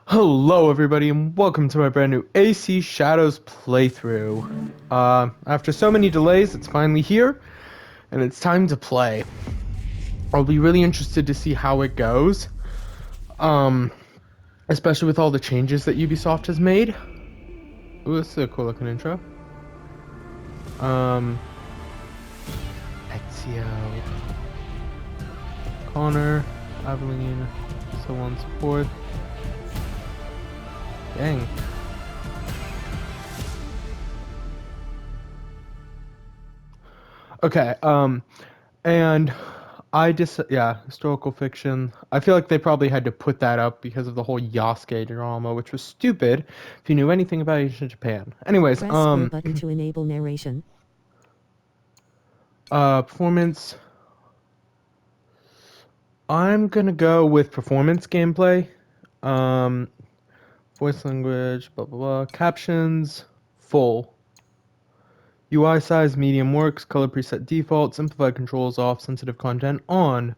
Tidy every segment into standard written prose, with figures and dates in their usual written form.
Hello everybody and welcome to my brand new AC Shadows playthrough. After so many delays, it's finally here, and it's time to play. I'll be really interested to see how it goes, um, especially with all the changes that Ubisoft has made. Ooh, this is a cool looking intro. Ezio, Connor, Aveline, so on and so forth. Dang. Okay, and historical fiction. I feel like they probably had to put that up because of the whole Yasuke drama, which was stupid if you knew anything about ancient Japan. Anyways, Press square button to enable narration. Performance. I'm gonna go with performance gameplay. Um, Voice language, blah blah blah. Captions, full. UI size, medium works. Color preset default. Simplified controls off. Sensitive content on.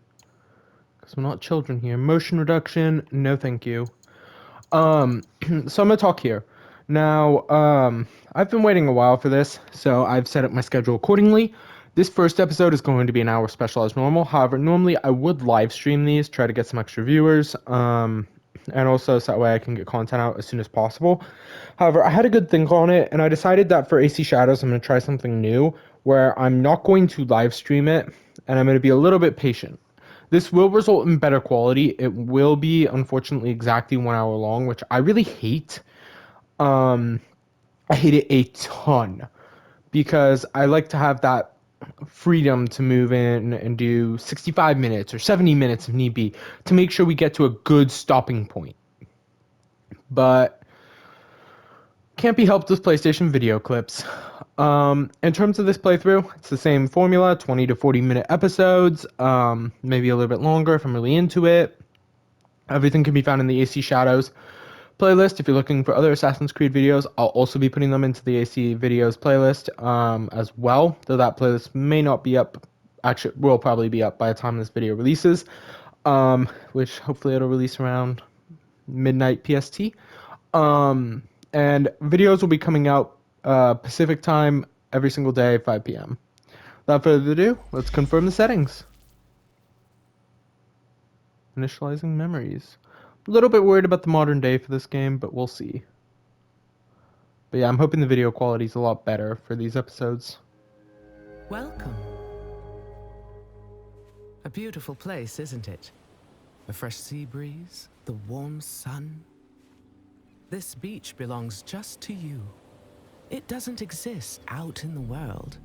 Because we're not children here. Motion reduction, no thank you. So I'm gonna talk here. Now, I've been waiting a while for this, so I've set up my schedule accordingly. This first episode is going to be an hour special as normal. However, normally I would live stream these, try to get some extra viewers, and also so that way I can get content out as soon as possible. However, I had a good think on it, and I decided that for AC Shadows, I'm going to try something new, where I'm not going to live stream it, and I'm going to be a little bit patient. This will result in better quality. It will be, unfortunately, exactly 1 hour long, which I really hate. Um, I hate it a ton because I like to have that freedom to move in and do 65 minutes or 70 minutes if need be to make sure we get to a good stopping point. But can't be helped with PlayStation video clips. In terms of this playthrough, it's the same formula, 20 to 40 minute episodes, maybe a little bit longer if I'm really into it. Everything can be found in the AC Shadows playlist. If you're looking for other Assassin's Creed videos, I'll also be putting them into the AC videos playlist as well, though that playlist may not be up. Actually, will probably be up by the time this video releases, which hopefully it'll release around midnight PST. And videos will be coming out Pacific time every single day, 5 p.m. Without further ado, let's confirm the settings. Initializing memories. A little bit worried about the modern day for this game, but we'll see. But yeah, I'm hoping the video quality is a lot better for these episodes. Welcome. A beautiful place, isn't it? A fresh sea breeze, the warm sun. This beach belongs just to you. It doesn't exist out in the world.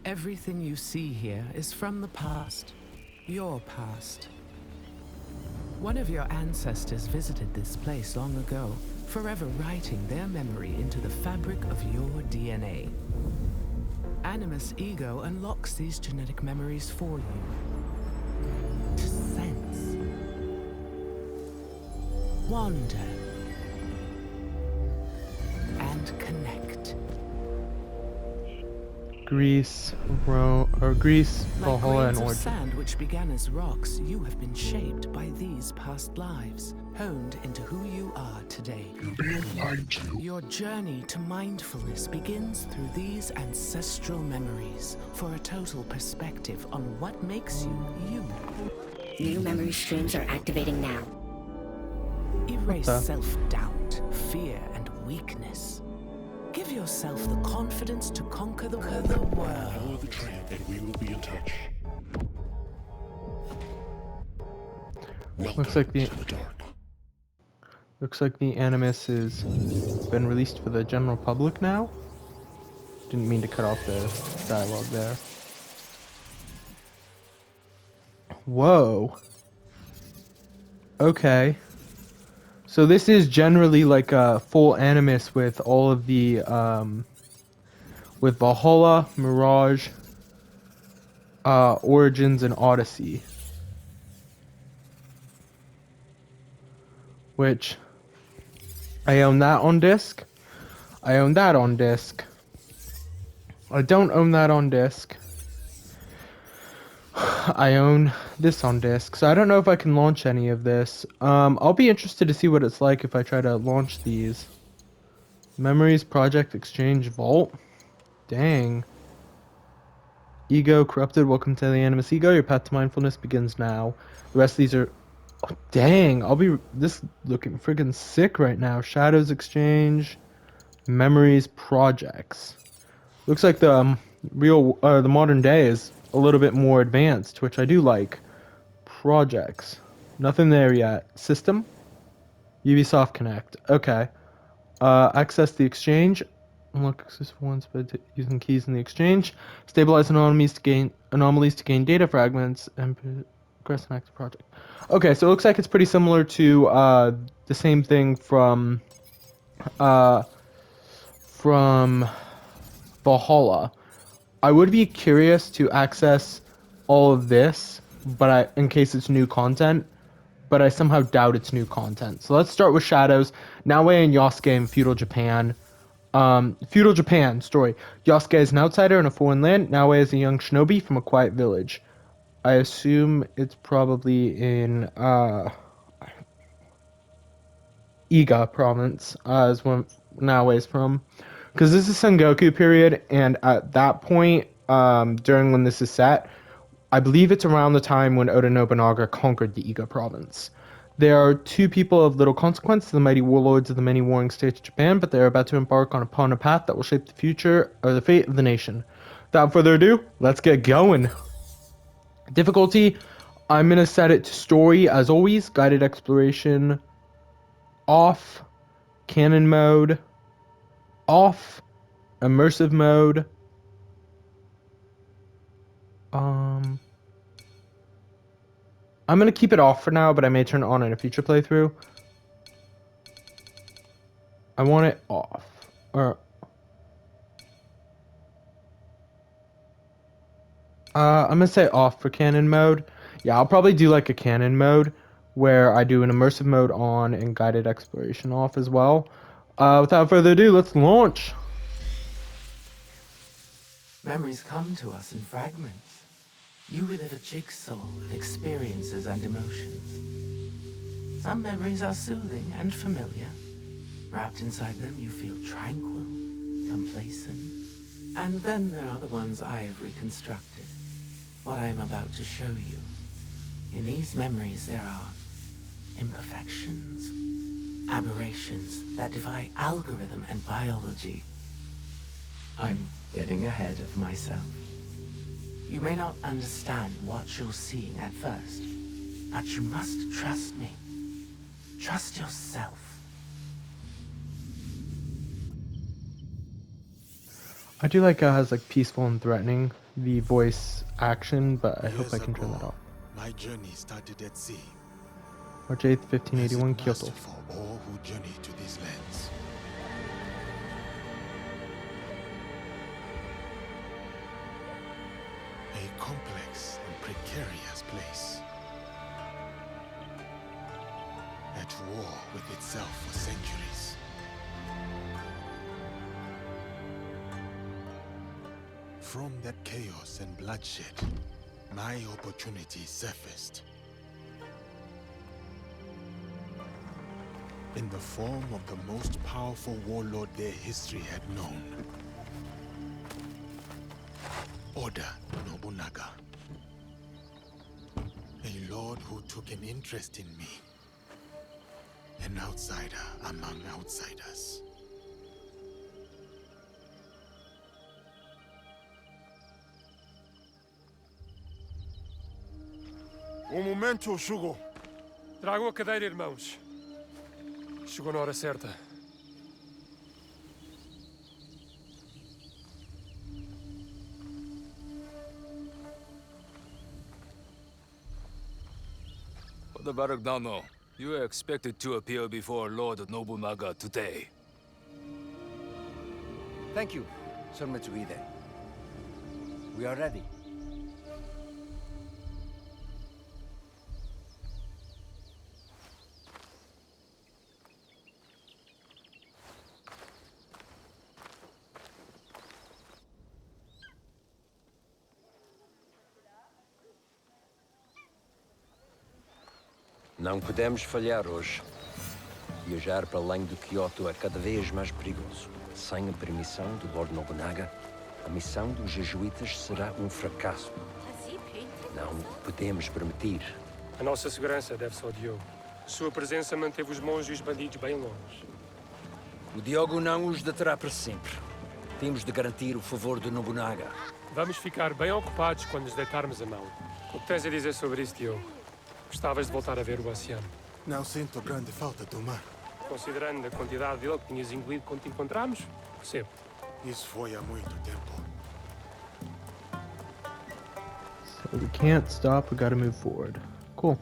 Everything you see here is from the past, your past. One of your ancestors visited this place long ago, forever writing their memory into the fabric of your DNA. Animus Ego unlocks these genetic memories for you. To sense. Wander. And connect. Greece, Valhalla, and Like grains of Origin. sand which began as rocks, you have been shaped by these past lives, honed into who you are today. You're being lied to. Your journey to mindfulness begins through these ancestral memories for a total perspective on what makes you you. New memory streams are activating now. Erase self-doubt, fear, and weakness. Give yourself the confidence to conquer the world. Follow the trail and we will be in touch. Looks like the dark. Looks like the Animus has been released for the general public now. Didn't mean to cut off the dialogue there. Whoa. Okay. So this is generally like a full Animus with all of the with Valhalla, Mirage, Origins, and Odyssey. Which I own that on disc. I own that on disc. I don't own that on disc. I own this on disk, so I don't know if I can launch any of this. I'll be interested to see what it's like if I try to launch these. Memories, Project, Exchange, Vault. Dang. Ego, Corrupted, Welcome to the Animus Ego. Your path to mindfulness begins now. The rest of these are... Oh, dang, this looking freaking sick right now. Shadows Exchange, Memories, Projects. Looks like the the modern day is a little bit more advanced, which I do like. Projects. Nothing there yet. System? Ubisoft Connect. Okay. Access the exchange. Unlock access for once by using keys in the exchange. Stabilize anomalies to gain data fragments and progress an active project. Okay, so it looks like it's pretty similar to the same thing uh, from Valhalla. I would be curious to access all of this, in case it's new content, but I somehow doubt it's new content. So let's start with Shadows. Naoe and Yasuke in feudal Japan. Feudal Japan story. Yasuke is an outsider in a foreign land. Naoe is a young shinobi from a quiet village. I assume it's probably in Iga province, is where Naoe is from. Because this is Sengoku period, and at that point, during when this is set, I believe it's around the time when Oda Nobunaga conquered the Iga province. There are two people of little consequence, the mighty warlords of the many warring states of Japan, but they are about to embark upon a path that will shape the future or the fate of the nation. Without further ado, let's get going. Difficulty, I'm going to set it to story as always, guided exploration off, canon mode off, immersive mode. I'm going to keep it off for now, but I may turn it on in a future playthrough. I want it off. Or I'm gonna say off for canon mode. Yeah, I'll probably do like a canon mode where I do an immersive mode on and guided exploration off as well. Without further ado, let's launch. Memories come to us in fragments. You relive a jigsaw of experiences and emotions. Some memories are soothing and familiar. Wrapped inside them, you feel tranquil, complacent. And then there are the ones I have reconstructed. What I am about to show you. In these memories, there are imperfections, aberrations that defy algorithm and biology. I'm getting ahead of myself. You may not understand what you're seeing at first, but you must trust me. Trust yourself. I do like how it has like peaceful and threatening the voice action, but I hope I can turn that off. My journey started at sea. March 8th, 1581, As it Kyoto. must for all who journey to these lands. A complex and precarious place. At war with itself for centuries. From that chaos and bloodshed, my opportunity surfaced. In the form of the most powerful warlord their history had known. Oda Nobunaga. A lord who took an interest in me. An outsider among outsiders. Um momento, Shugo. Tragam a cadeira, irmãos. Chegou na hora certa. The Baragdano, you are expected to appear before Lord Nobunaga today. Thank you, Sir Mitsuhide. We are ready. Não podemos falhar hoje. Viajar para além do Kyoto é cada vez mais perigoso. Sem a permissão do Lord Nobunaga, a missão dos jesuítas será um fracasso. Não podemos permitir. A nossa segurança deve-se ao Diogo. Sua presença manteve os monges e os bandidos bem longe. O Diogo não os deterá para sempre. Temos de garantir o favor do Nobunaga. Vamos ficar bem ocupados quando nos deitarmos a mão. O que tens a dizer sobre isso, Diogo? Gostavas de voltar a ver o oceano? Não sinto grande falta do mar. Considerando a quantidade dele que tinhas engolido quando te encontramos, percebo. Isso foi há muito tempo. So we can't stop, we gotta move forward. Cool.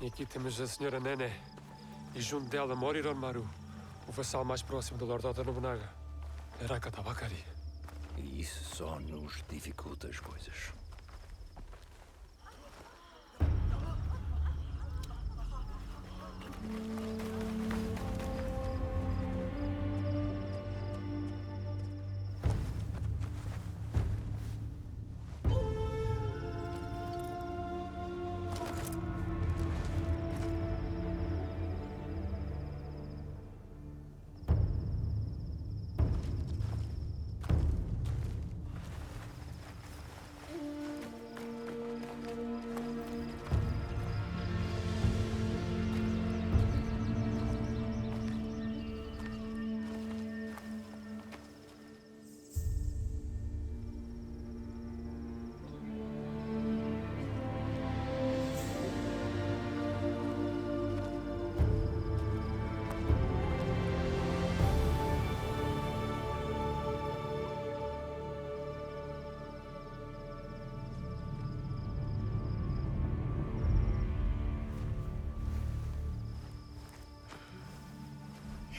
E aqui temos a senhora Nene. E junto dela Moriron Maru, o vassal mais próximo do Lord Oda Nobunaga. Araka Tabakari. E isso só nos dificulta as coisas.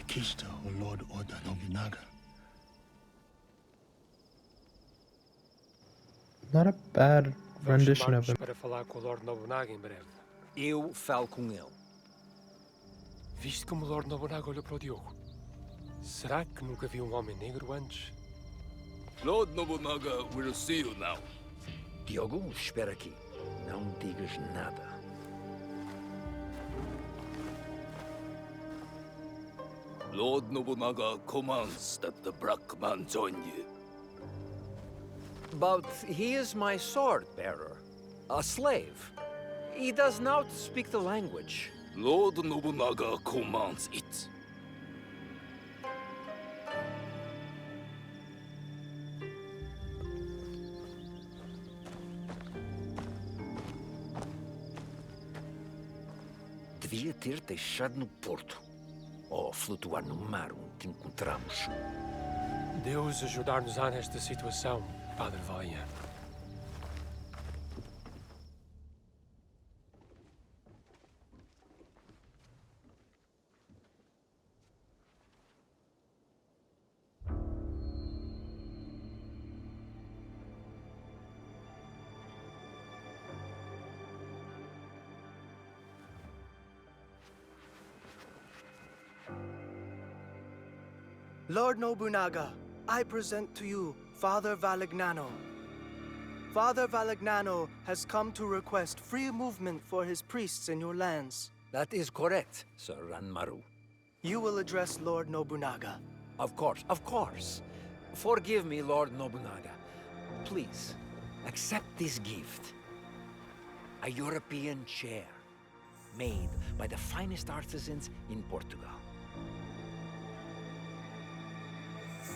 Aqui está o Lord Oda Nobunaga. Not a bad Vamos rendition of chamar-nos him. para falar com o Lord Nobunaga em breve. Eu falo com ele. Viste como o Lord Nobunaga olhou para o Diogo? Será que nunca viu um homem negro antes? Lord Nobunaga will see you now. Diogo, espera aqui. Não digas nada. Lord Nobunaga commands that the black man join you. But he is my sword bearer, a slave. He does not speak the language. Lord Nobunaga commands it. Devia ter deixado no porto. Ou flutuar no mar onde te encontramos. Deus ajudar-nos-á nesta situação, Padre Valiant. Lord Nobunaga, I present to you Father Valignano. Father Valignano has come to request free movement for his priests in your lands. That is correct, Sir Ranmaru. You will address Lord Nobunaga. Of course, of course. Forgive me, Lord Nobunaga. Please, accept this gift. A European chair, made by the finest artisans in Portugal.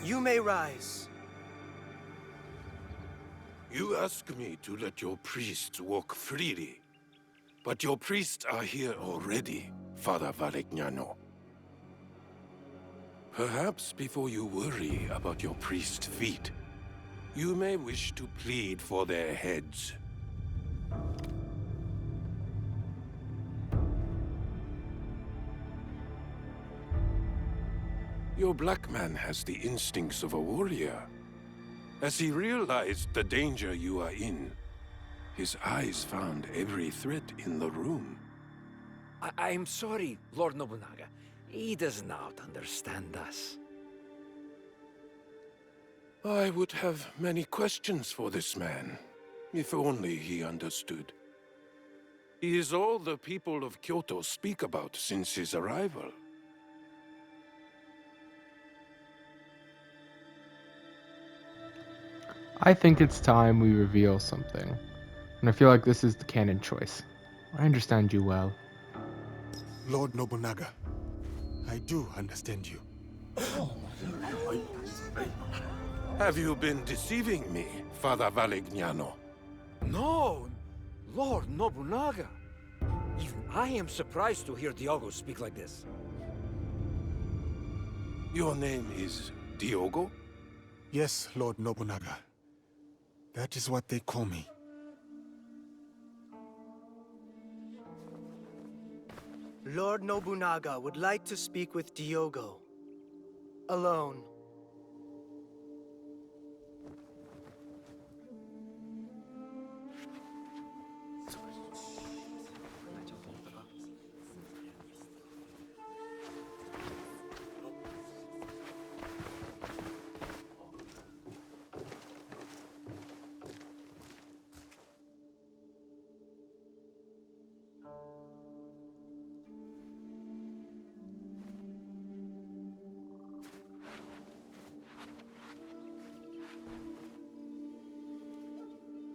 You may rise. You ask me to let your priests walk freely. But your priests are here already, Father Valignano. Perhaps before you worry about your priest's feet, you may wish to plead for their heads. Your black man has the instincts of a warrior, As he realized the danger you are in, his eyes found every threat in the room. I'm sorry, Lord Nobunaga. He does not understand us. I would have many questions for this man, if only he understood. He is all the people of Kyoto speak about since his arrival. I think it's time we reveal something. And I feel like this is the canon choice. I understand you well. Lord Nobunaga, I do understand you. Have you been deceiving me, Father Valignano? No, Lord Nobunaga. Even I am surprised to hear Diogo speak like this. Your name is Diogo? Yes, Lord Nobunaga. That is what they call me. Lord Nobunaga would like to speak with Diogo. Alone.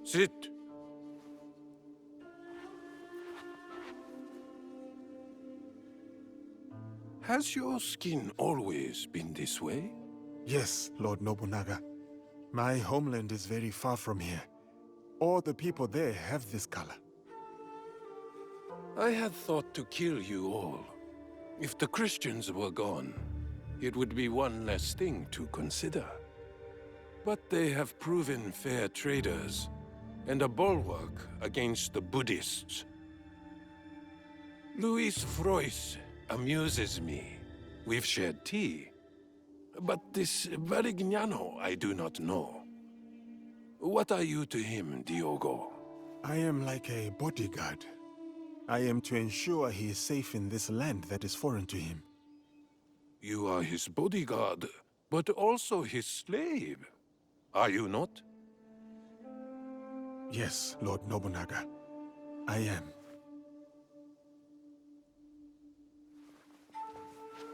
Sit. Has your skin always been this way? Yes, Lord Nobunaga. My homeland is very far from here. All the people there have this color. I had thought to kill you all. If the Christians were gone, it would be one less thing to consider. But they have proven fair traders, and a bulwark against the Buddhists. Luis Frois amuses me. We've shared tea. But this Varignano I do not know. What are you to him, Diogo? I am like a bodyguard. I am to ensure he is safe in this land that is foreign to him. You are his bodyguard, but also his slave. Are you not? Yes, Lord Nobunaga. I am.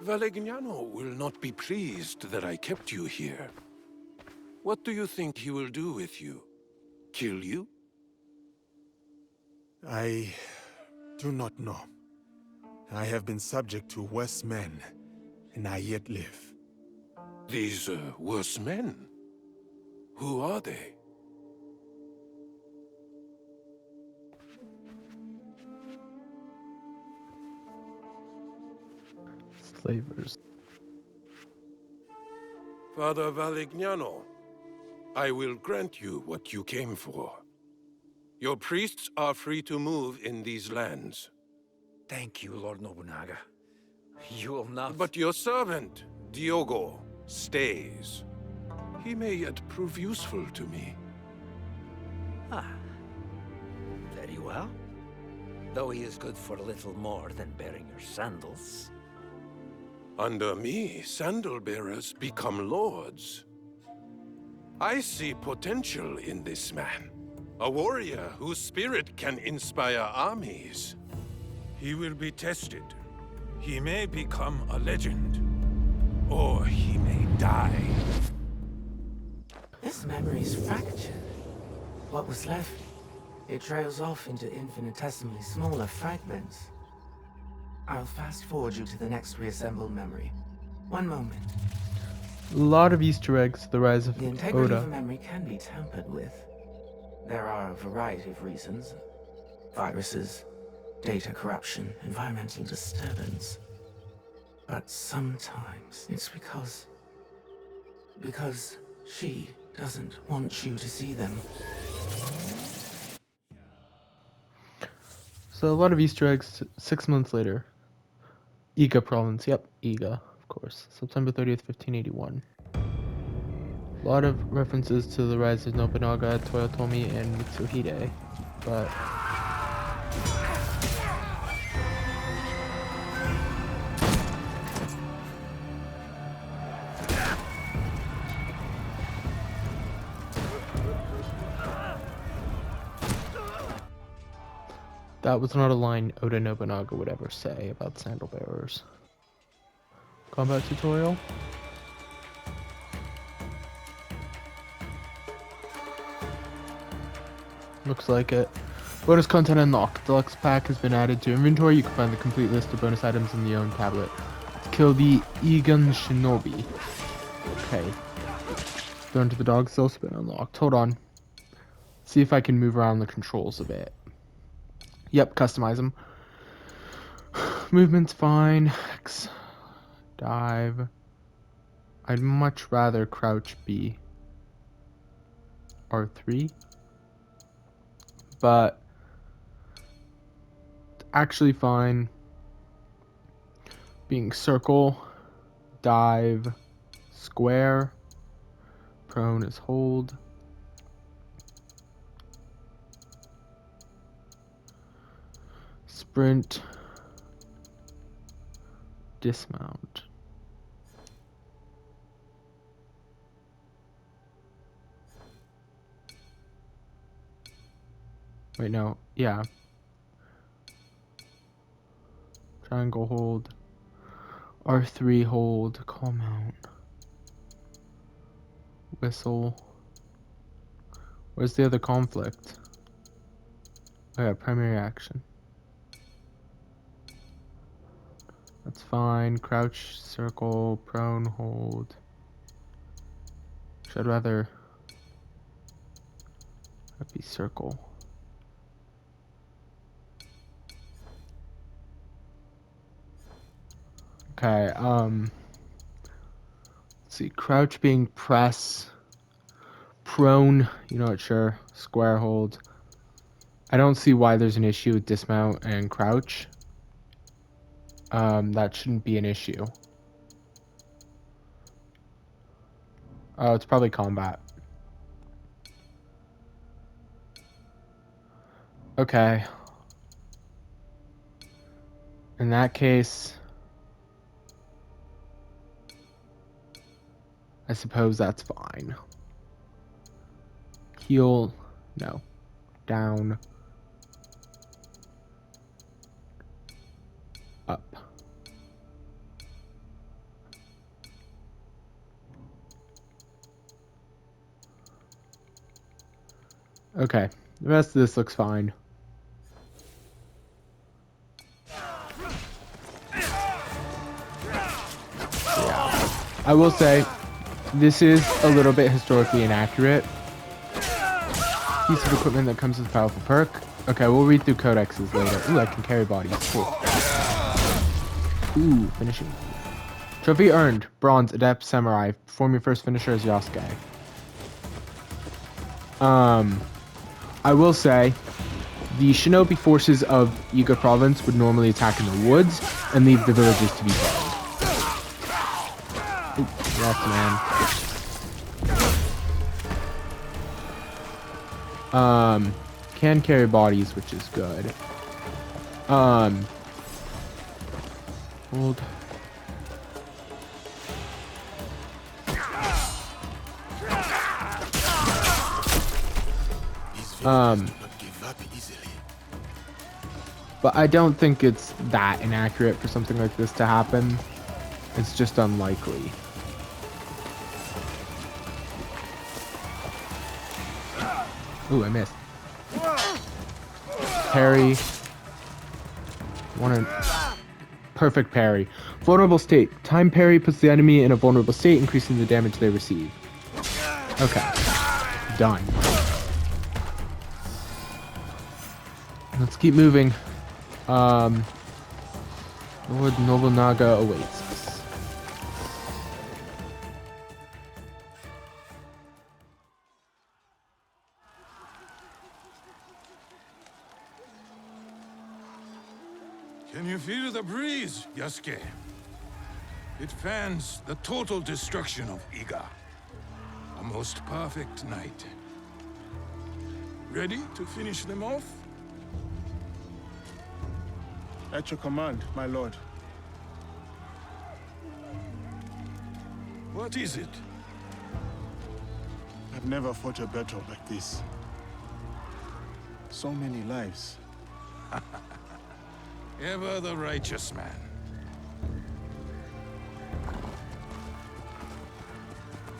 Valignano will not be pleased that I kept you here. What do you think he will do with you? Kill you? I do not know. I have been subject to worse men, and I yet live. These worse men? Who are they? Slavers. Father Valignano, I will grant you what you came for. Your priests are free to move in these lands. Thank you, Lord Nobunaga. You will not... But your servant, Diogo, stays. He may yet prove useful to me. Ah. Very well. Though he is good for little more than bearing your sandals. Under me, sandal bearers become lords. I see potential in this man. A warrior whose spirit can inspire armies. He will be tested. He may become a legend. Or he may die. This memory is fractured. What was left, it trails off into infinitesimally smaller fragments. I'll fast forward you to the next reassembled memory. One moment. A lot of Easter eggs to the rise of The integrity of a Oda. memory can be tampered with. There are a variety of reasons. Viruses, data corruption, environmental disturbance. But sometimes it's because she doesn't want you to see them. So a lot of Easter eggs 6 months later. Iga province. Yep, Iga, of course. September 30th, 1581. A lot of references to the rise of Nobunaga, Toyotomi, and Mitsuhide, but that was not a line Oda Nobunaga would ever say about sandal bearers. Combat tutorial. Looks like it. Bonus content unlocked. Deluxe pack has been added to inventory. You can find the complete list of bonus items in the own tablet. Kill the Egan Shinobi. Okay. Thrown to the dog has also been unlocked. Hold on. See if I can move around the controls a bit. Yep, customize them. Movement's fine. X. Dive. I'd much rather crouch be R3. But actually fine. Being circle, dive, square, prone is hold. Sprint, dismount. Wait, no, yeah. Triangle hold. R3 hold. Call mount. Whistle. Where's the other conflict? Oh yeah, primary action. That's fine. Crouch, circle, prone, hold. Should rather that be circle. Okay, let's see, crouch being press, prone, you know what, sure, square hold. I don't see why there's an issue with dismount and crouch. That shouldn't be an issue. Oh, it's probably combat. Okay. In that case, I suppose that's fine. Heel, no. Down. Up. Okay, the rest of this looks fine. Yeah. I will say, this is a little bit historically inaccurate. Piece of equipment that comes with a powerful perk. Okay, we'll read through codexes later. Ooh, I can carry bodies. Cool. Ooh, finishing. Trophy earned. Bronze, Adept, Samurai. Perform your first finisher as Yasuke. I will say, the shinobi forces of Iga province would normally attack in the woods and leave the villages to be burned. Ooh, left, man. Can carry bodies, which is good. Hold. But I don't think it's that inaccurate for something like this to happen. It's just unlikely. Ooh, I missed. Parry. Perfect parry. Vulnerable state. Time parry puts the enemy in a vulnerable state, increasing the damage they receive. Okay. Done. Let's keep moving. Lord Nobunaga awaits us. Can you feel the breeze, Yasuke? It fans the total destruction of Iga. A most perfect night. Ready to finish them off? At your command, my lord. What is it? I've never fought a battle like this. So many lives. Ever the righteous man.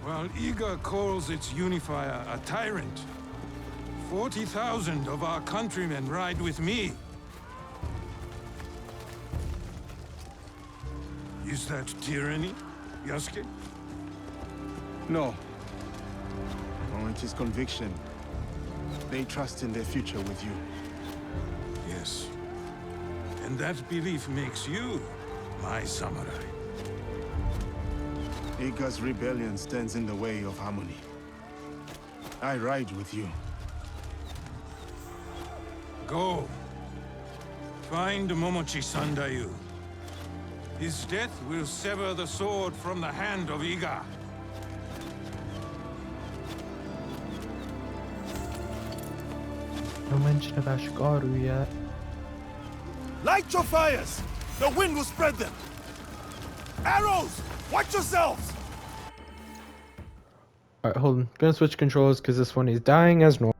While Iga calls its unifier a tyrant, 40,000 of our countrymen ride with me. Is that tyranny, Yasuke? No. Oh, it is conviction. They trust in their future with you. Yes. And that belief makes you my samurai. Iga's rebellion stands in the way of harmony. I ride with you. Go. Find Momochi Sandayu. His death will sever the sword from the hand of Iga. No mention of Ashigaru yet. Light your fires! The wind will spread them! Arrows! Watch yourselves! Alright, hold on. Gonna switch controls because this one is dying as normal.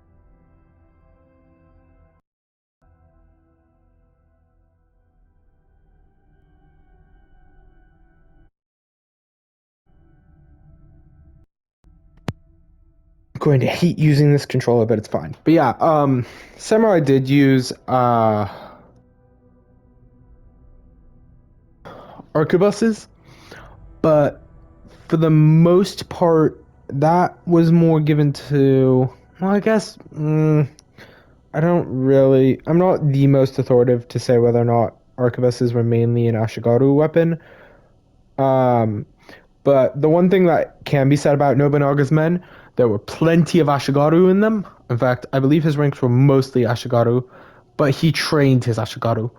I'm going to hate using this controller, but it's fine. But yeah, Samurai did use arquebuses, but for the most part, that was more given to, well, I guess, I'm not the most authoritative to say whether or not arquebuses were mainly an Ashigaru weapon. But the one thing that can be said about Nobunaga's men, there were plenty of Ashigaru in them. In fact, I believe his ranks were mostly Ashigaru, but he trained his Ashigaru.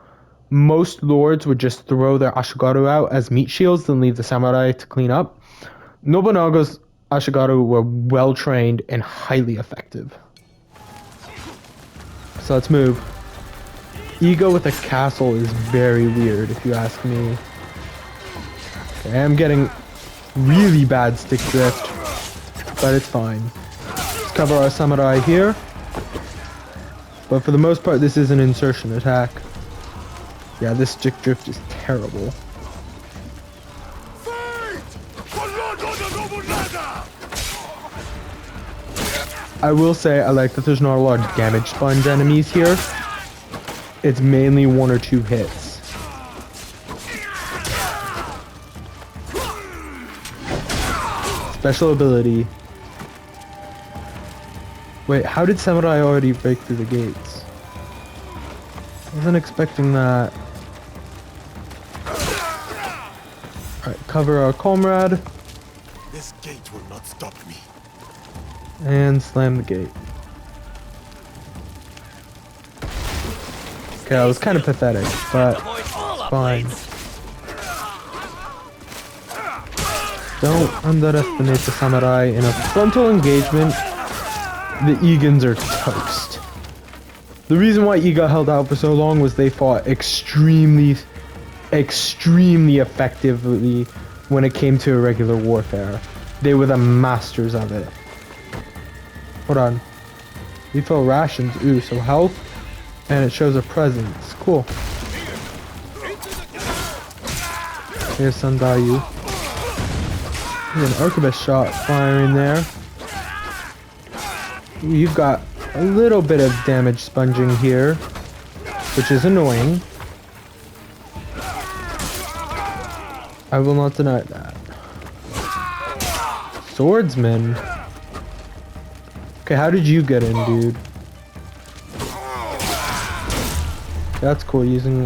Most lords would just throw their Ashigaru out as meat shields and leave the samurai to clean up. Nobunaga's Ashigaru were well trained and highly effective. So let's move. Ego with a castle is very weird, if you ask me. Okay, I'm getting really bad stick drift, but it's fine. Let's cover our samurai here. But for the most part, this is an insertion attack. Yeah, this stick drift is terrible. I will say I like that there's not a lot of damage sponge enemies here. It's mainly one or two hits. Special ability. Wait, how did Samurai already break through the gates? I wasn't expecting that. Alright, cover our comrade. This gate will not stop me. And slam the gate. Okay, that was kind of pathetic, but it's fine. Don't underestimate the samurai. In a frontal engagement, the Egans are toast. The reason why Iga held out for so long was they fought extremely effectively when it came to irregular warfare. They were the masters of it. Hold on. Refill rations. Ooh, so health. And it shows a presence. Cool. Here's Sandayu. There's an arquebus shot firing there. Ooh, you've got a little bit of damage sponging here, which is annoying. I will not deny that. Swordsman. Okay, how did you get in, dude? That's cool, using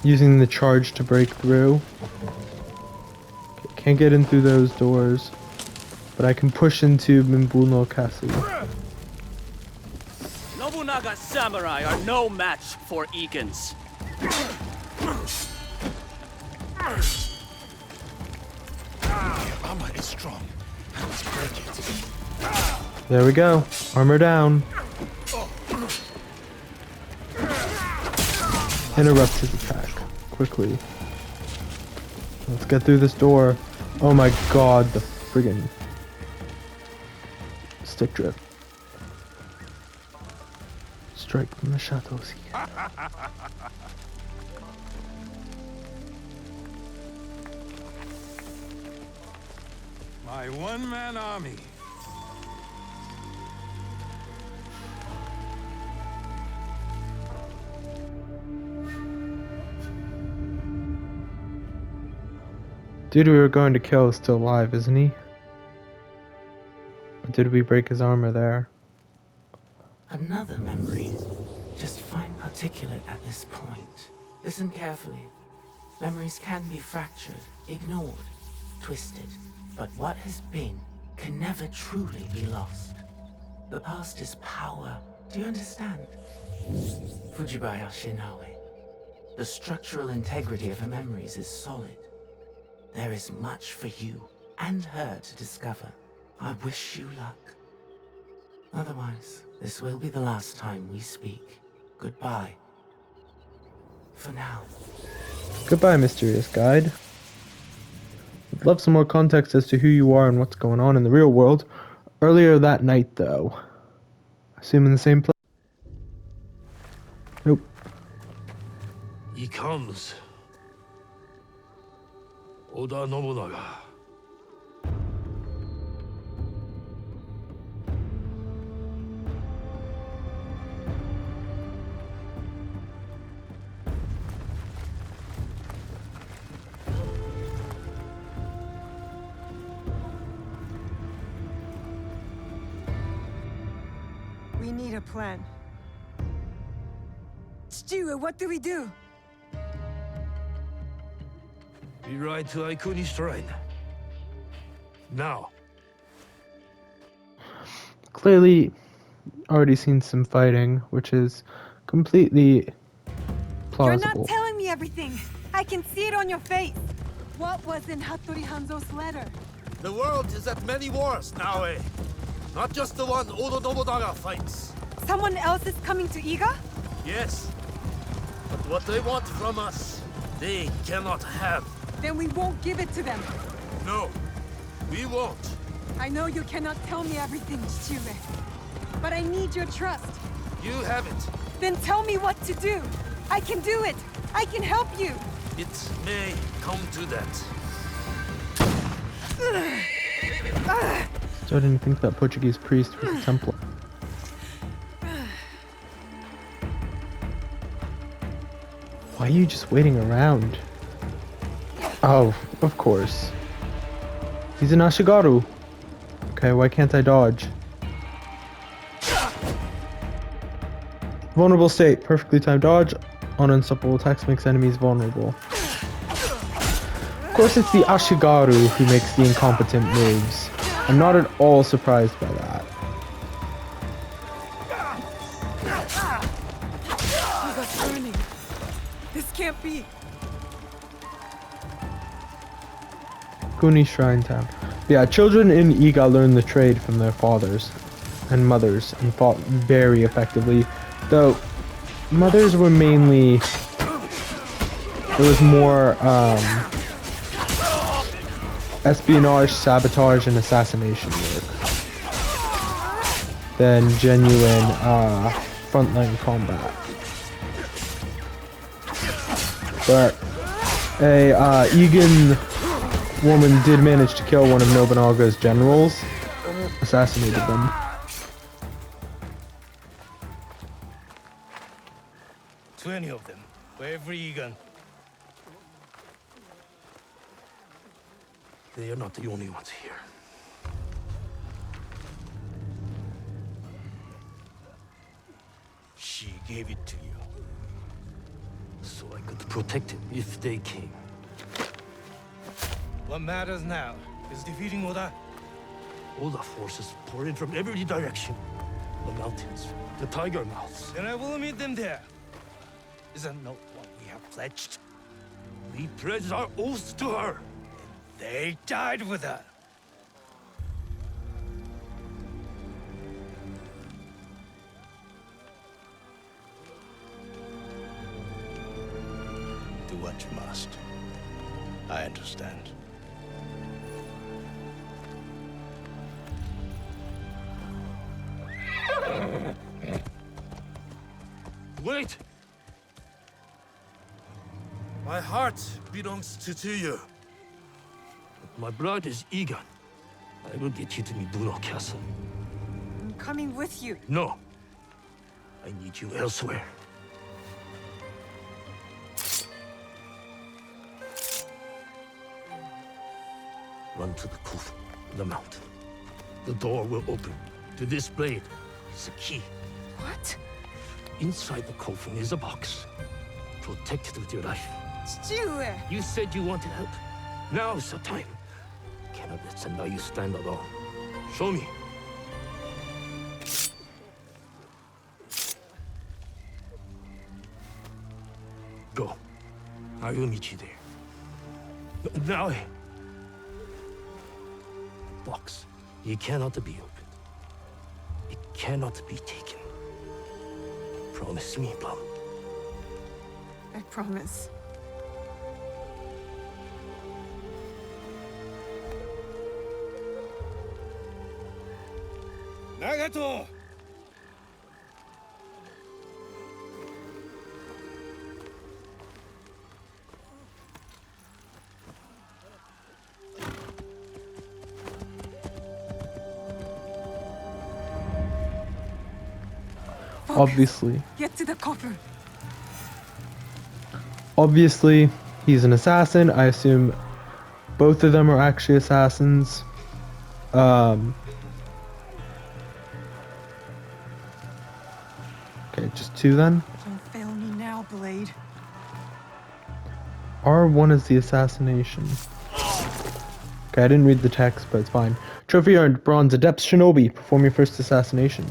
the charge to break through. Okay, can't get in through those doors, but I can push into Mimbuno Castle. Nobunaga samurai are no match for Egans. There we go. Armor down. Interrupt his attack. Quickly. Let's get through this door. Oh my god, the friggin' stick drift. Strike from the shadows here. My one-man army. Dude we were going to kill is still alive, isn't he? Or did we break his armor there? Another memory. Just fine particulate at this point. Listen carefully. Memories can be fractured, ignored, twisted. But what has been can never truly be lost. The past is power. Do you understand? Fujibaya Shinawe. The structural integrity of her memories is solid. There is much for you and her to discover. I wish you luck. Otherwise, this will be the last time we speak. Goodbye. For now. Goodbye, mysterious guide. I'd love some more context as to who you are and what's going on in the real world. Earlier that night, though. Assume in the same place? Nope. He comes. Oda Nobunaga. We need a plan. Stewie, what do we do? We ride to Aikuni Shrine. Now. Clearly, already seen some fighting, which is completely plausible. You're not telling me everything. I can see it on your face. What was in Hattori Hanzo's letter? The world is at many wars now, eh? Not just the one Oda Nobunaga fights. Someone else is coming to Iga? Yes. But what they want from us, they cannot have. Then we won't give it to them. No, we won't. I know you cannot tell me everything, Stewie. But I need your trust. You have it. Then tell me what to do. I can do it. I can help you. It may come to that. So I didn't think that Portuguese priest was a Templar. Why are you just waiting around? Oh, of course. He's an Ashigaru. Okay, why can't I dodge? Vulnerable state. Perfectly timed dodge. On unstoppable attacks makes enemies vulnerable. Of course it's the Ashigaru who makes the incompetent moves. I'm not at all surprised by that. Iga's burning. This can't be. Kuni Shrine Town. Yeah, children in Iga learn the trade from their fathers and mothers and fought very effectively. Though, mothers were mainly... It was more espionage, sabotage, and assassination work than genuine frontline combat. But a Egan woman did manage to kill one of Nobunaga's generals, assassinated them. "20 of them, for every Egan. They are not the only ones here. She gave it to you, so I could protect him if they came. What matters now is defeating Oda. Oda forces pour in from every direction. The mountains, the tiger mouths. Then I will meet them there. Is that not what we have pledged? We pledged our oaths to her. They died with her. what you must. I understand. Wait! My heart belongs to you. My blood is eager. I will get you to Mibuno Castle. I'm coming with you. No. I need you elsewhere. Run to the Kuf, the mountain. The door will open. To this blade is a key. What? Inside the coffin is a box. Protect it with your life. Stewie! You said you wanted help. Now is the time. Cannot let Sendayu stand alone. Show me. Go. I will meet you there. Now. Box. It cannot be opened. It cannot be taken. Promise me, Plum. I promise. Nagato! Obviously. Get to the copper. Obviously, he's an assassin. I assume both of them are actually assassins. Okay, just two then. Don't fail me now, Blade. R1 is the assassination. Okay, I didn't read the text, but it's fine. Trophy earned bronze adept shinobi. Perform your first assassination.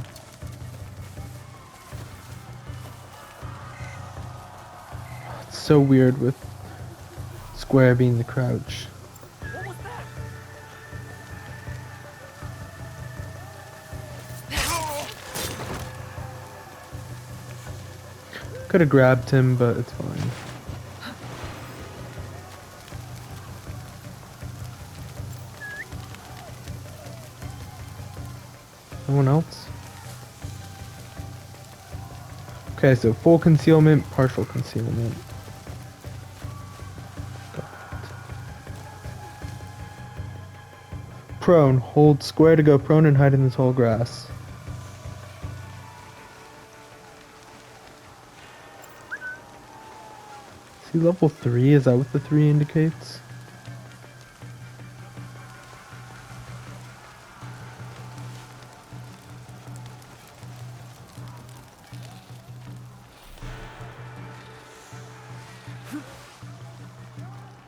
It's so weird with square being the crouch. Could have grabbed him, but it's fine. No one else? Okay, so full concealment, partial concealment. Got it. Prone. Hold square to go prone and hide in the tall grass. See, level 3? Is that what the 3 indicates?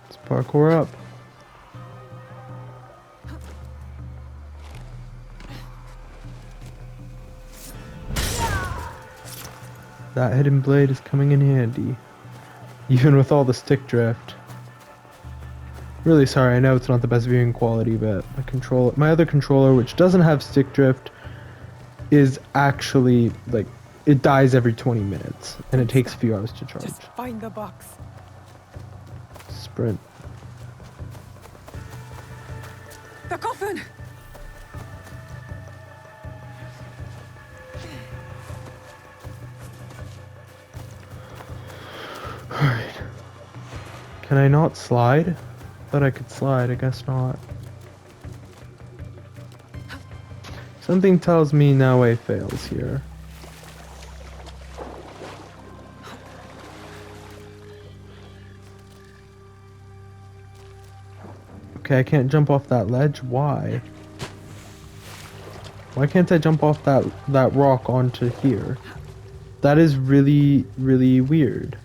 Let's parkour up. That hidden blade is coming in handy. Even with all the stick drift. Really sorry, I know it's not the best viewing quality, but my other controller, which doesn't have stick drift, is actually, like, it dies every 20 minutes, and it takes a few hours to charge. Just find the box. Sprint. The coffin! Alright. Can I not slide? Thought I could slide, I guess not. Something tells me no way fails here. Okay, I can't jump off that ledge. Why? Why can't I jump off that rock onto here? That is really, really weird.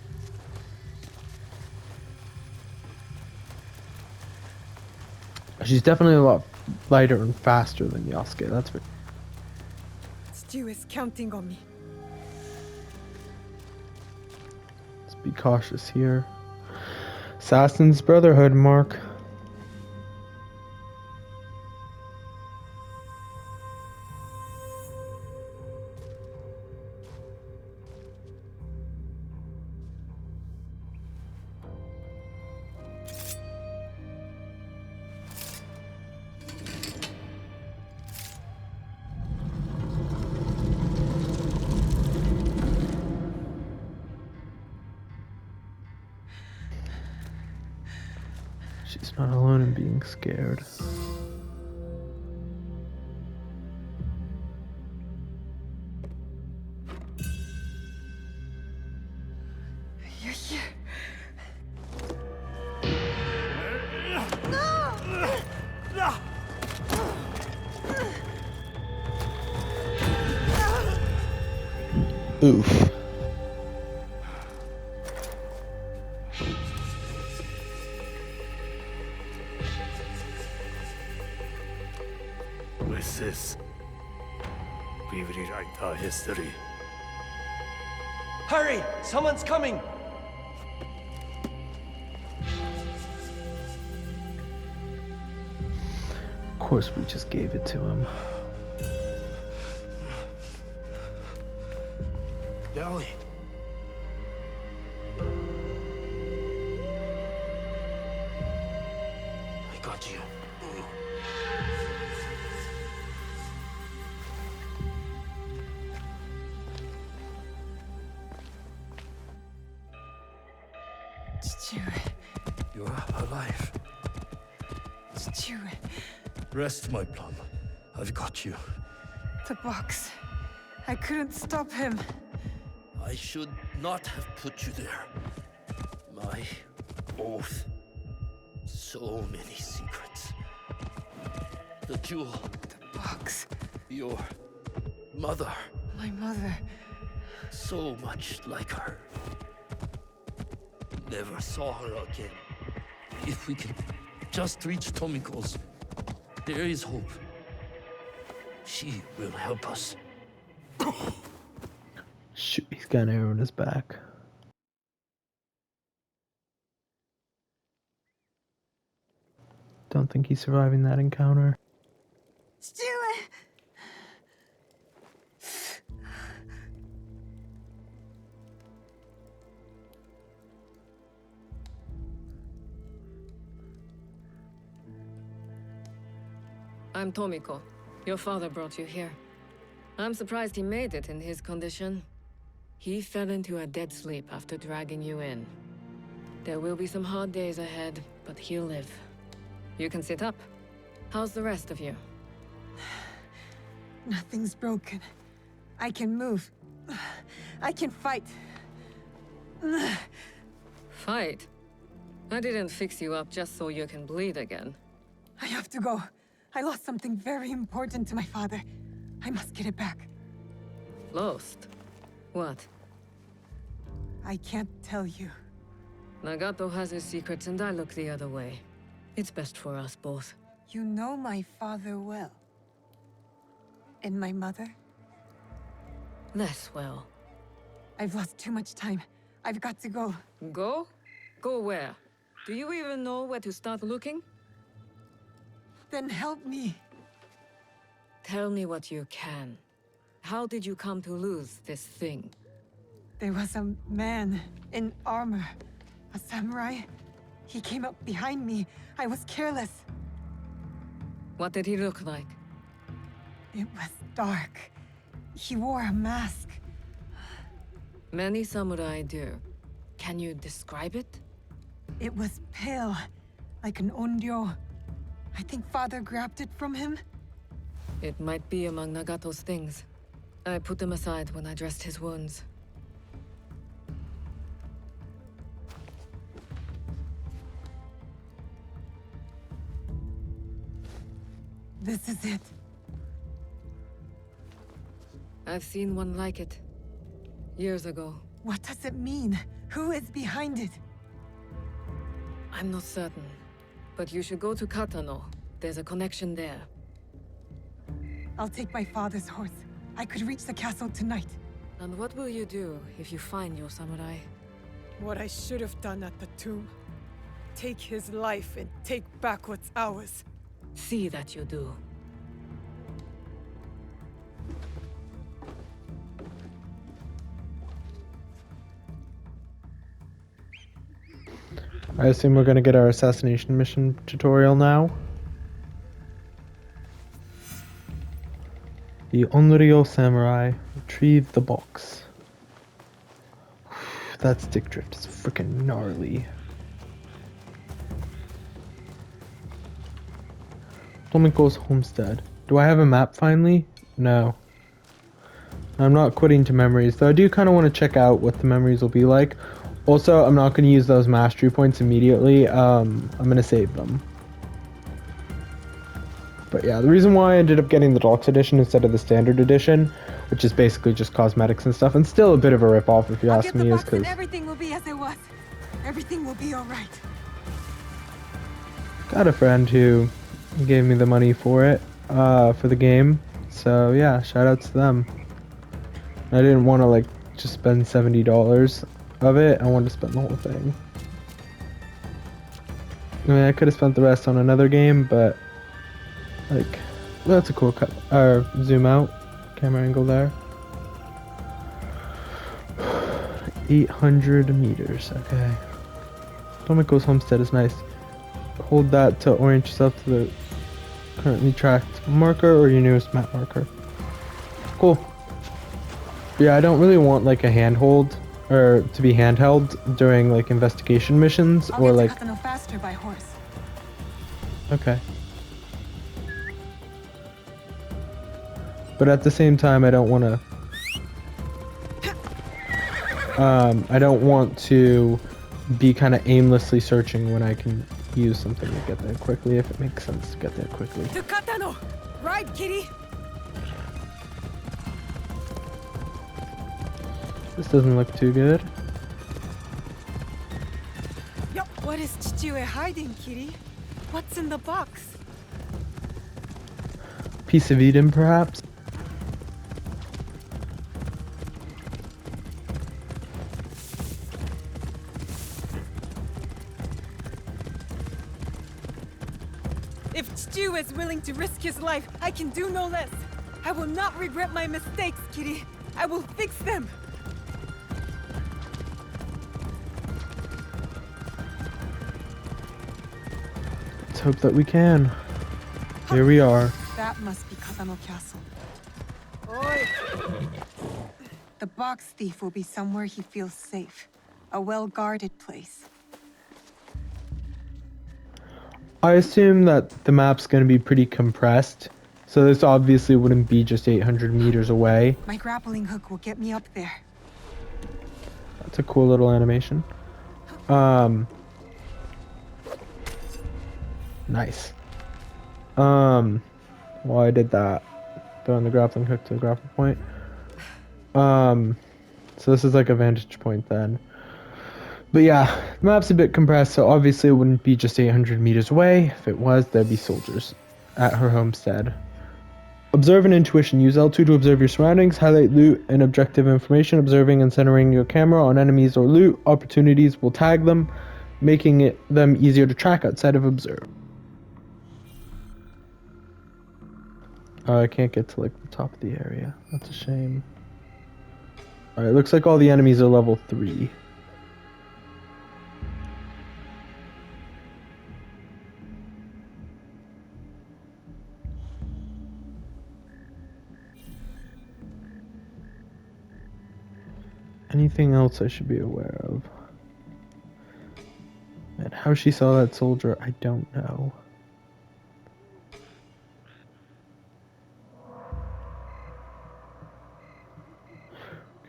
She's definitely a lot lighter and faster than Yasuke, that's for... Stu is counting on me. Let's be cautious here. Assassin's Brotherhood, Mark. Not alone in being scared. You're here. Oof. With this, we rewrite our history. Hurry! Someone's coming! Of course we just gave it to him. Dolly. I got you. You're alive. Rest, my plum. I've got you. The box. I couldn't stop him. I should not have put you there. My oath. So many secrets. The jewel. The box. Your mother. My mother. So much like her. Never saw her again. If we can just reach Tomiko's, there is hope. She will help us. Shoot, he's got an arrow in his back. Don't think he's surviving that encounter. Stuart! I'm Tomiko. Your father brought you here. I'm surprised he made it in his condition. He fell into a dead sleep after dragging you in. There will be some hard days ahead, but he'll live. You can sit up. How's the rest of you? Nothing's broken. I can move. I can fight. Fight? I didn't fix you up just so you can bleed again. I have to go. I lost something very important to my father. I must get it back. Lost? What? I can't tell you. Nagato has his secrets and I look the other way. It's best for us both. You know my father well. And my mother? Less well. I've lost too much time. I've got to go. Go? Go where? Do you even know where to start looking? Then help me. Tell me what you can. How did you come to lose this thing? There was a man in armor. A samurai. He came up behind me. I was careless. What did he look like? It was dark. He wore a mask. Many samurai do. Can you describe it? It was pale, like an onryo. I think father grabbed it from him. It might be among Nagato's things. I put them aside when I dressed his wounds. This is it. I've seen one like it. Years ago. What does it mean? Who is behind it? I'm not certain. But you should go to Katano. There's a connection there. I'll take my father's horse. I could reach the castle tonight. And what will you do if you find your samurai? What I should have done at the tomb. Take his life and take back what's ours. See that you do. I assume we're gonna get our assassination mission tutorial now. The Onryo Samurai. Retrieve the box. That stick drift is freaking gnarly. Tomiko's homestead. Do I have a map finally? No. I'm not quitting to memories, though I do kind of want to check out what the memories will be like. Also, I'm not going to use those mastery points immediately. I'm going to save them. But yeah, the reason why I ended up getting the deluxe edition instead of the standard edition, which is basically just cosmetics and stuff, and still a bit of a ripoff if you ask me, is because everything will be as it was. Everything will be all right. got a friend who gave me the money for it, for the game. So yeah, shout out to them. I didn't want to like just spend $70 of it. I wanted to spend the whole thing. I mean, I could have spent the rest on another game, but like, well, that's a cool cut. Zoom out camera angle there. 800 meters. Okay. Tomiko's homestead is nice. Hold that to orient yourself to the currently tracked marker or your nearest map marker. Cool. Yeah, I don't really want like a handhold or to be handheld during like investigation missions or like. I'll get to faster by horse. Okay. But at the same time, I don't want to. I don't want to be kind of aimlessly searching when I can use something to get there quickly, if it makes sense to get there quickly. To Katano! Ride, kitty! This doesn't look too good. What is Chichue hiding, kitty? What's in the box? Piece of Eden, perhaps? If Chichue is willing to risk his life, I can do no less. I will not regret my mistakes, kitty. I will fix them. Let's hope that we can. Here we are. That must be Katano Castle. Oi! The box thief will be somewhere he feels safe. A well-guarded place. I assume that the map's going to be pretty compressed, so this obviously wouldn't be just 800 meters away. My grappling hook will get me up there. That's a cool little animation. Nice. Well, I did that. Throwing the grappling hook to the grappling point. So this is like a vantage point then. But yeah, the map's a bit compressed, so obviously it wouldn't be just 800 meters away. If it was, there'd be soldiers at her homestead. Observe and intuition. Use L2 to observe your surroundings, highlight loot and objective information. Observing and centering your camera on enemies or loot opportunities will tag them, making them easier to track outside of observe. Oh, I can't get to like the top of the area. That's a shame. Alright, looks like all the enemies are level 3. Anything else I should be aware of? And how she saw that soldier, I don't know.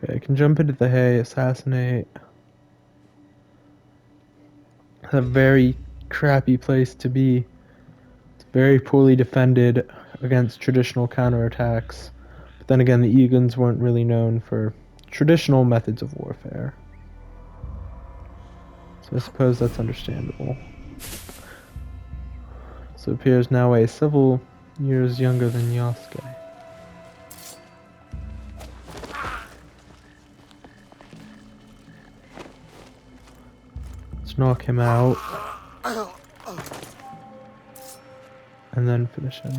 Okay, I can jump into the hay, assassinate. It's a very crappy place to be. It's very poorly defended against traditional counterattacks. But then again, the Egans weren't really known for traditional methods of warfare. So I suppose that's understandable. So it appears now several years younger than Yasuke. Let's knock him out. And then finish him.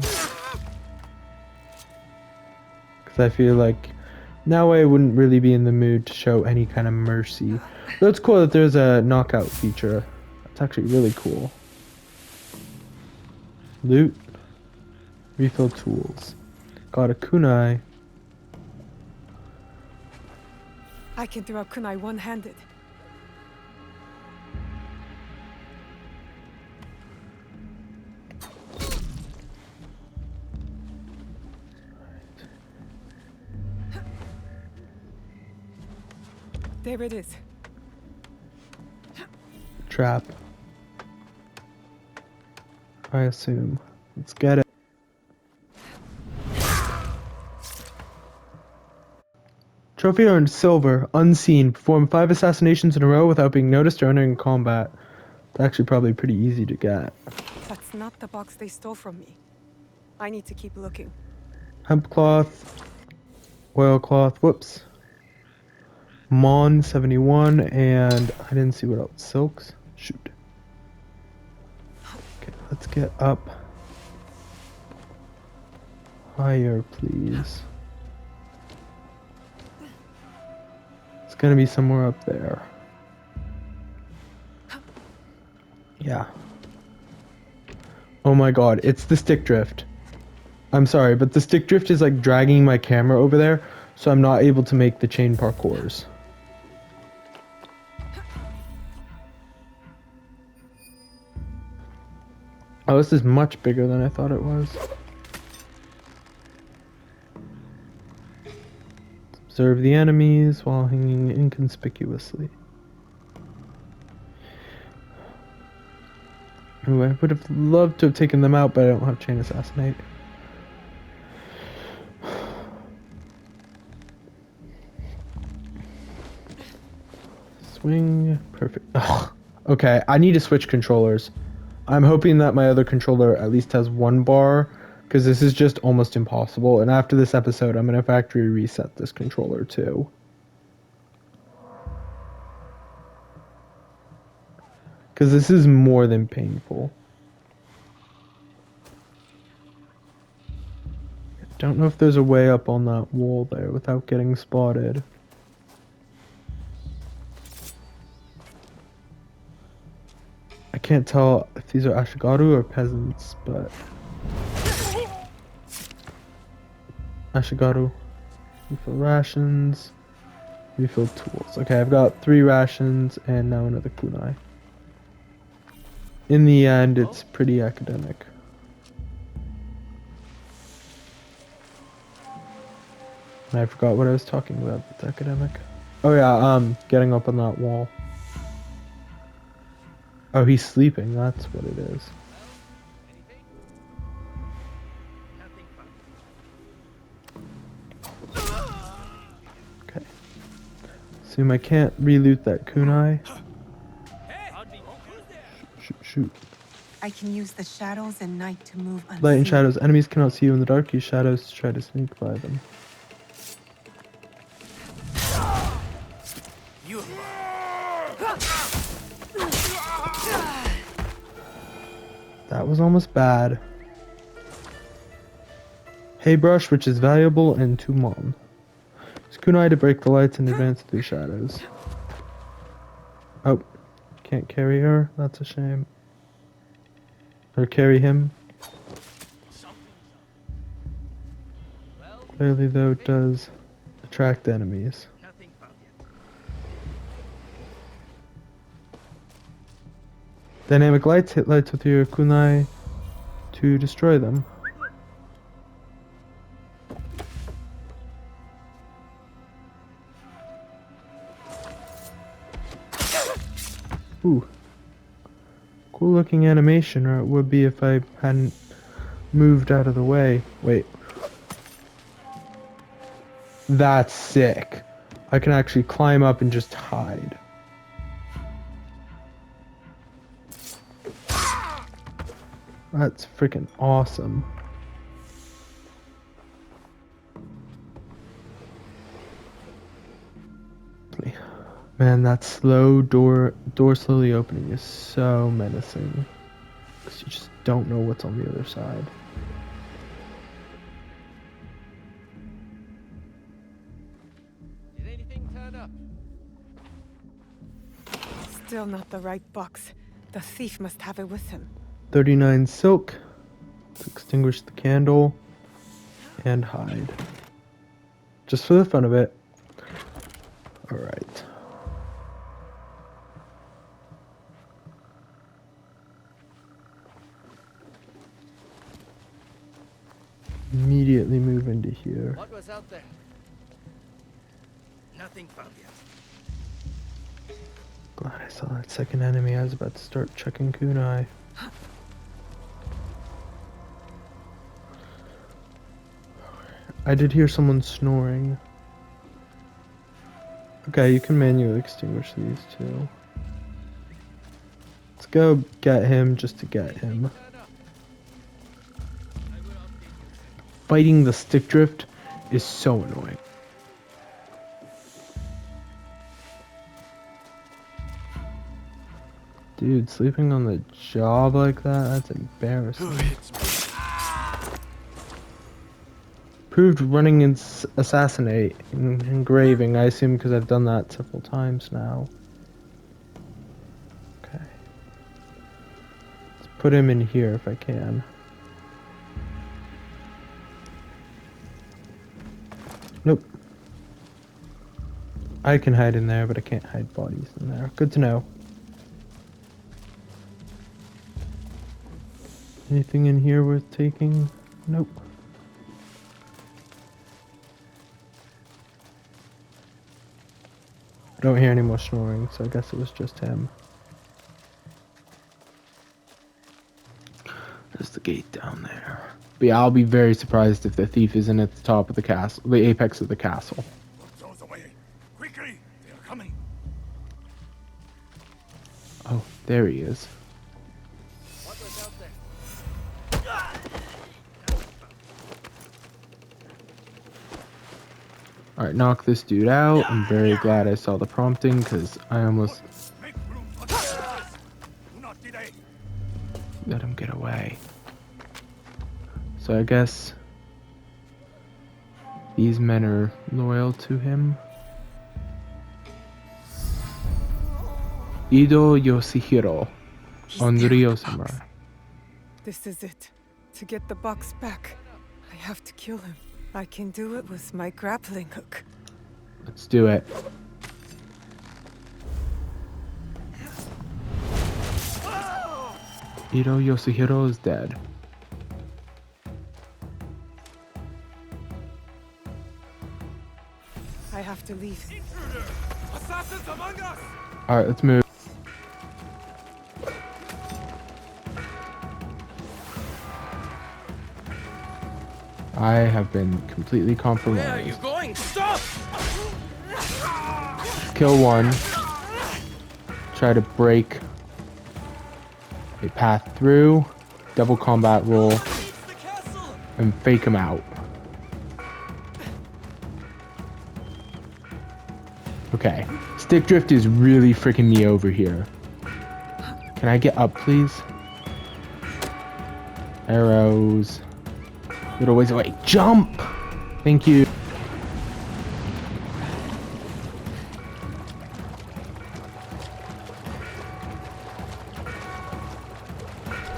Because I feel like now I wouldn't really be in the mood to show any kind of mercy. But it's cool that there's a knockout feature. It's actually really cool. Loot. Refill tools. Got a kunai. I can throw a kunai one-handed. There it is. Trap. I assume. Let's get it. Trophy earned silver, unseen. Perform 5 assassinations in a row without being noticed or entering combat. It's actually probably pretty easy to get. That's not the box they stole from me. I need to keep looking. Hemp cloth, oilcloth, whoops. Mon 71, and I didn't see what else. Silks? Shoot. Okay, let's get up. Higher, please. It's gonna be somewhere up there. Yeah. Oh my god, it's the stick drift. I'm sorry, but the stick drift is like dragging my camera over there, so I'm not able to make the chain parkours. Oh, this is much bigger than I thought it was. Observe the enemies while hanging inconspicuously. Ooh, I would have loved to have taken them out, but I don't have chain assassinate. Swing, perfect. Ugh. Okay, I need to switch controllers. I'm hoping that my other controller at least has one bar, because this is just almost impossible. And after this episode, I'm gonna factory reset this controller too. Because this is more than painful. Don't know if there's a way up on that wall there without getting spotted. I can't tell if these are Ashigaru or peasants, but... Ashigaru. Refill rations. Refill tools. Okay, I've got 3 rations and now another kunai. In the end, it's pretty academic. And I forgot what I was talking about with academic. Oh yeah, getting up on that wall. Oh, he's sleeping, that's what it is. Okay. Assume I can't re-loot that kunai. Shoot. I can use the shadows and night to move unseen. Light and shadows. Enemies cannot see you in the dark. Use shadows to try to sneak by them. That was almost bad. Haybrush, which is valuable, and 2 mon. Use kunai to break the lights and advance through shadows. Oh, can't carry her. That's a shame. Or carry him. Clearly, though, it does attract enemies. Dynamic lights hit lights with your kunai to destroy them. Ooh. Cool looking animation, or it would be if I hadn't moved out of the way. Wait. That's sick. I can actually climb up and just hide. That's freaking awesome. Man, that slow door slowly opening is so menacing. Because you just don't know what's on the other side. Did anything turn up? Still not the right box. The thief must have it with him. 39 silk to extinguish the candle and hide. Just for the fun of it. Alright. Immediately move into here. What was out there? Nothing found yet. Glad I saw that second enemy. I was about to start checking kunai. I did hear someone snoring. Okay, you can manually extinguish these two. Let's go get him just to get him. Fighting the stick drift is so annoying. Dude, sleeping on the job like that's embarrassing. Proved running and assassinate and engraving, I assume because I've done that several times now. Okay. Let's put him in here if I can. Nope. I can hide in there, but I can't hide bodies in there. Good to know. Anything in here worth taking? Nope. I don't hear any more snoring, so I guess it was just him. There's the gate down there. But yeah, I'll be very surprised if the thief isn't at the top of the castle, the apex of the castle. Those away. Quickly! They are coming. Oh, there he is. What was out there? Alright, knock this dude out. I'm very glad I saw the prompting, because I almost let him get away. So I guess these men are loyal to him. Edaug-Ethanb, Onryo Samurai. This is it. To get the box back, I have to kill him. I can do it with my grappling hook. Let's do it. Edaug-Ethanb is dead. I have to leave. Assassins among us! Alright, let's move. I have been completely compromised. Where are you going? Stop! Kill one. Try to break a path through. Double combat roll. And fake him out. Okay. Stick drift is really freaking me over here. Can I get up, please? Arrows. Little ways away. Jump! Thank you.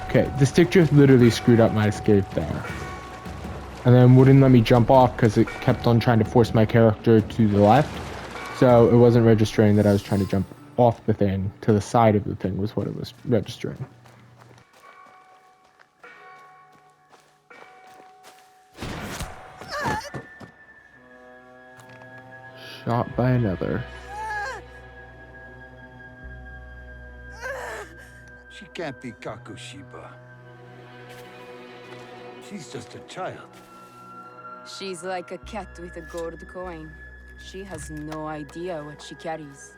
Okay, the stick drift literally screwed up my escape there. And then wouldn't let me jump off because it kept on trying to force my character to the left. So it wasn't registering that I was trying to jump off the thing. To the side of the thing was what it was registering. Shot by another. She can't be Kakushiba. She's just a child. She's like a cat with a gold coin. She has no idea what she carries.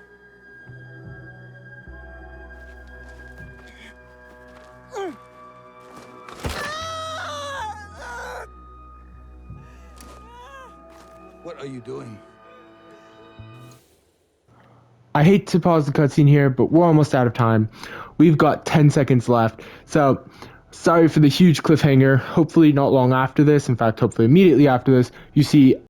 What are you doing? I hate to pause the cutscene here, but we're almost out of time. We've got 10 seconds left. So, sorry for the huge cliffhanger. Hopefully not long after this, in fact, hopefully immediately after this, you see